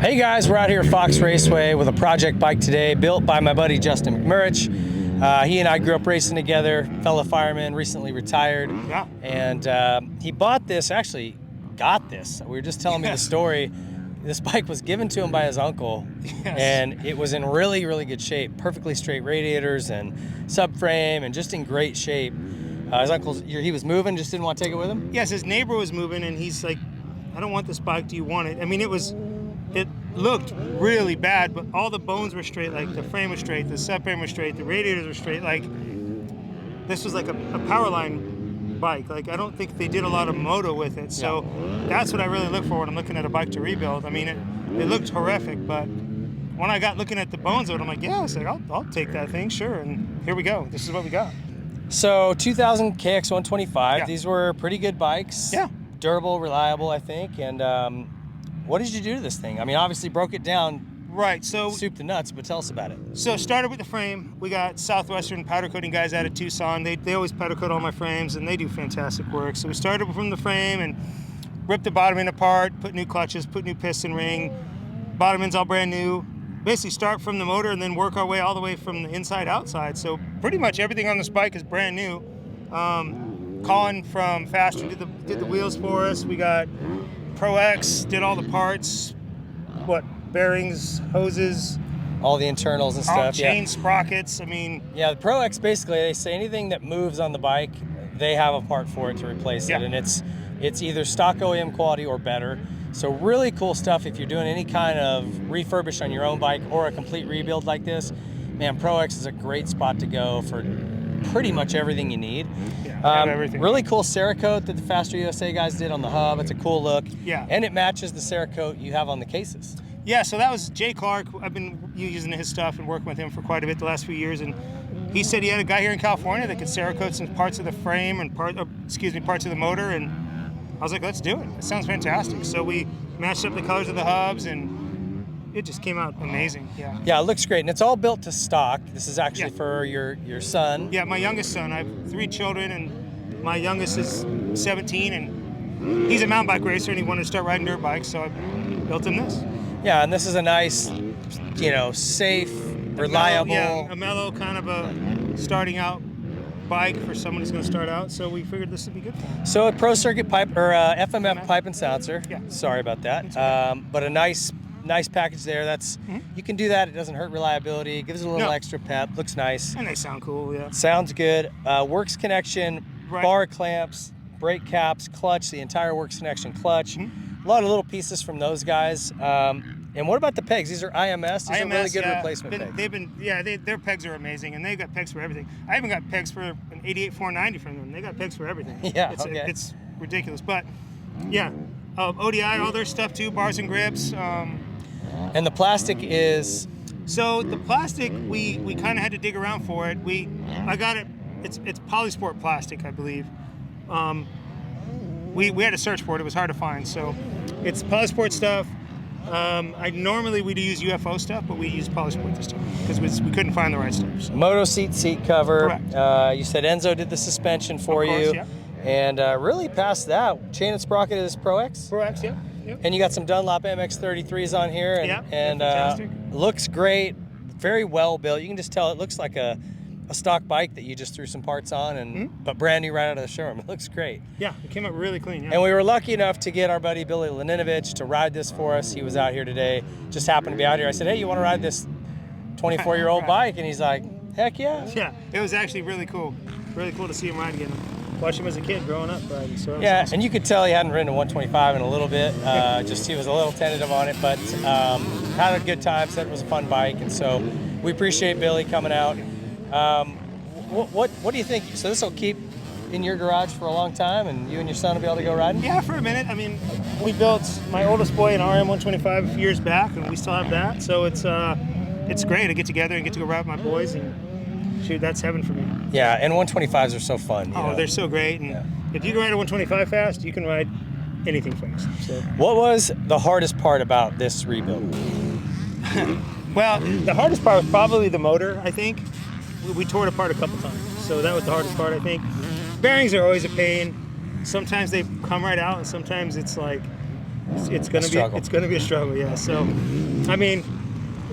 Hey guys, we're out here at Fox Raceway with a project bike today built by my buddy Justin McMurrich. He and I grew up racing together, fellow fireman, recently retired. Yeah. And he bought this, actually got this. We were just telling me the story. This bike was given to him by his uncle, and it was in really, really good shape. Perfectly straight radiators and subframe and just in great shape. His uncle, he was moving, just didn't want to take it with him? Yes, his neighbor was moving, and he's like, I don't want this bike, do you want it? I mean, it looked really bad, but all the bones were straight, like the frame was straight, the subframe was straight, the radiators were straight. Like, this was like a Powerline bike. Like, I don't think they did a lot of moto with it, so that's what I really look for when I'm looking at a bike to rebuild. I mean, it looked horrific, but when I got looking at the bones of it, I'm like, yeah, I'll take that thing, sure, and here we go. This is what we got. So 2000 KX125, these were pretty good bikes. Yeah. Durable, reliable, I think. And what did you do to this thing? I mean, obviously broke it down, right? So soup to nuts, but tell us about it. So started with the frame. We got Southwestern powder coating guys out of Tucson. They always powder coat all my frames, and they do fantastic work. So we started from the frame and ripped the bottom end apart, put new clutches, put new piston ring. Bottom end's all brand new. Basically start from the motor and then work our way all the way from the inside outside. So pretty much everything on this bike is brand new. Colin from Faster did the wheels for us. We got Pro X, did all the parts, bearings, hoses, all the internals and stuff. Chain sprockets. I mean, yeah, the Pro X, basically they say anything that moves on the bike, they have a part for it to replace it, and it's either stock OEM quality or better. So really cool stuff if you're doing any kind of refurbish on your own bike or a complete rebuild like this. Man, Pro X is a great spot to go for pretty much everything you need. Everything. Really cool Cerakote that the Faster USA guys did on the hub. It's a cool look. Yeah. And it matches the Cerakote you have on the cases. Yeah, so that was Jay Clark. I've been using his stuff and working with him for quite a bit the last few years, and he said he had a guy here in California that could Cerakote some parts of the frame and parts of the motor, and I was like, let's do it. It sounds fantastic. So we matched up the colors of the hubs, and it just came out amazing. Yeah, it looks great, and it's all built to stock. This is actually for your son. Yeah, my youngest son. I have 3 children, and my youngest is 17, and he's a mountain bike racer, and he wanted to start riding dirt bikes, so I built him this. Yeah, and this is a nice, safe, reliable. A mellow kind of a starting out bike for someone who's going to start out, so we figured this would be good for him. So a Pro Circuit pipe, or FMF pipe and silencer. Yeah. Sorry about that. But a nice package there. That's you can do that. It doesn't hurt reliability. It gives it a little extra pep. Looks nice. And they sound cool. Yeah. Sounds good. Works connection, bar clamps, brake caps, clutch. The entire works connection clutch. A lot of little pieces from those guys. And what about the pegs? These are IMS. These are really good replacement pegs. Their pegs are amazing, and they've got pegs for everything. I even got pegs for an 88 490 from them. They got pegs for everything. Yeah, it's ridiculous. But yeah, ODI, all their stuff too, bars and grips. And the plastic is? So the plastic, we kind of had to dig around for it. I got it. It's Polysport plastic, I believe. We had to search for it. It was hard to find. So it's Polysport stuff. We'd use UFO stuff, but we used Polysport this time because we couldn't find the right stuff. So. Moto seat cover. Correct. You said Enzo did the suspension for you. Yeah. And really past that, chain and sprocket is Pro X? Pro X, yeah. Yep. And you got some Dunlop MX33s on here. And looks great. Very well built. You can just tell it looks like a stock bike that you just threw some parts on, but brand new right out of the showroom. It looks great. Yeah, it came out really clean. Yeah. And we were lucky enough to get our buddy Billy Laninovich to ride this for us. He was out here today, just happened to be out here. I said, hey, you want to ride this 24-year-old bike? And he's like, heck yeah. Yeah, it was actually really cool. Really cool to see him ride again. Watch him as a kid growing up riding. So awesome. And you could tell he hadn't ridden a 125 in a little bit. Just he was a little tentative on it, but had a good time. Said it was a fun bike, and so we appreciate Billy coming out. What do you think? So this will keep in your garage for a long time, and you and your son will be able to go riding? Yeah, for a minute. I mean, we built my oldest boy an RM125 a few years back, and we still have that. So it's great to get together and get to go ride with my boys, and shoot, that's heaven for me. Yeah, and 125s are so fun. They're so great, and if you can ride a 125 fast, you can ride anything fast. So. What was the hardest part about this rebuild? Well, the hardest part was probably the motor, I think. We tore it apart a couple times, so that was the hardest part, I think. Bearings are always a pain. Sometimes they come right out, and sometimes it's like it's gonna be a struggle. Yeah. So, I mean,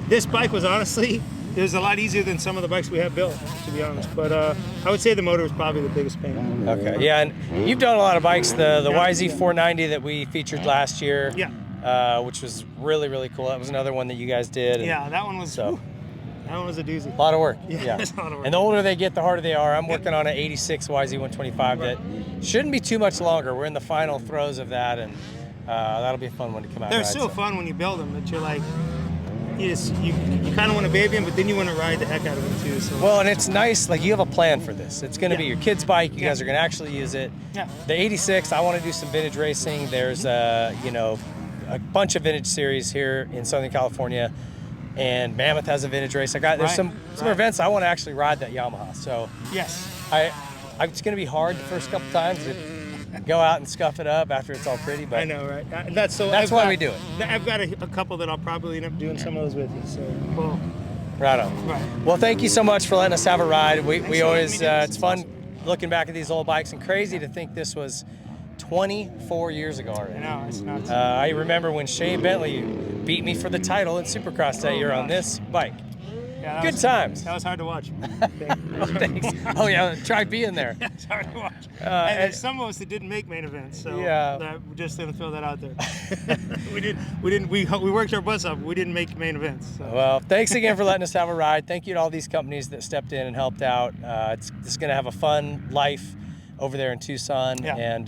this bike was honestly, it was a lot easier than some of the bikes we have built, to be honest. But I would say the motor was probably the biggest pain. Okay. Yeah, and you've done a lot of bikes. The YZ490 that we featured last year. Yeah. Which was really, really cool. That was another one that you guys did. Yeah, that one was. So. That one was a doozy. A lot of work. Yeah. It's a lot of work. And the older they get, the harder they are. I'm working on an 86 YZ125 that shouldn't be too much longer. We're in the final throes of that, and that'll be a fun one to come out. They're so fun when you build them that you're like, you kind of want to baby them, but then you want to ride the heck out of them too. So. Well, and it's nice, like you have a plan for this. It's going to be your kid's bike. You guys are going to actually use it. Yeah. The 86, I want to do some vintage racing. There's a bunch of vintage series here in Southern California. And Mammoth has a vintage race. There's some events I want to actually ride that Yamaha. So yes, it's going to be hard the first couple times to go out and scuff it up after it's all pretty. But I know, right? That's why we do it. I've got a couple that I'll probably end up doing some of those with you. So well, right on. Right. Well, thank you so much for letting us have a ride. We always it's fun looking back at these old bikes, and crazy to think this was 24 years ago already. I know, it's nuts. I remember when Shane Bentley beat me for the title in Supercross that year on this bike. Yeah, Good times. That was hard to watch. Thanks. Oh yeah, try being there. Yeah, it's hard to watch. And there's some of us that didn't make main events, so we just didn't throw that out there. We worked our butts off. We didn't make main events. So. Well, thanks again for letting us have a ride. Thank you to all these companies that stepped in and helped out. It's going to have a fun life over there in Tucson, and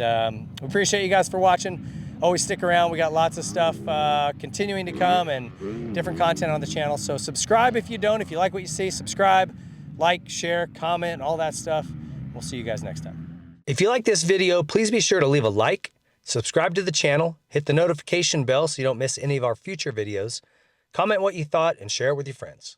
we appreciate you guys for watching. Always stick around. We got lots of stuff continuing to come and different content on the channel. So subscribe if you don't. If you like what you see, subscribe, like, share, comment, all that stuff. We'll see you guys next time. If you like this video, please be sure to leave a like, subscribe to the channel, hit the notification bell so you don't miss any of our future videos, comment what you thought, and share it with your friends.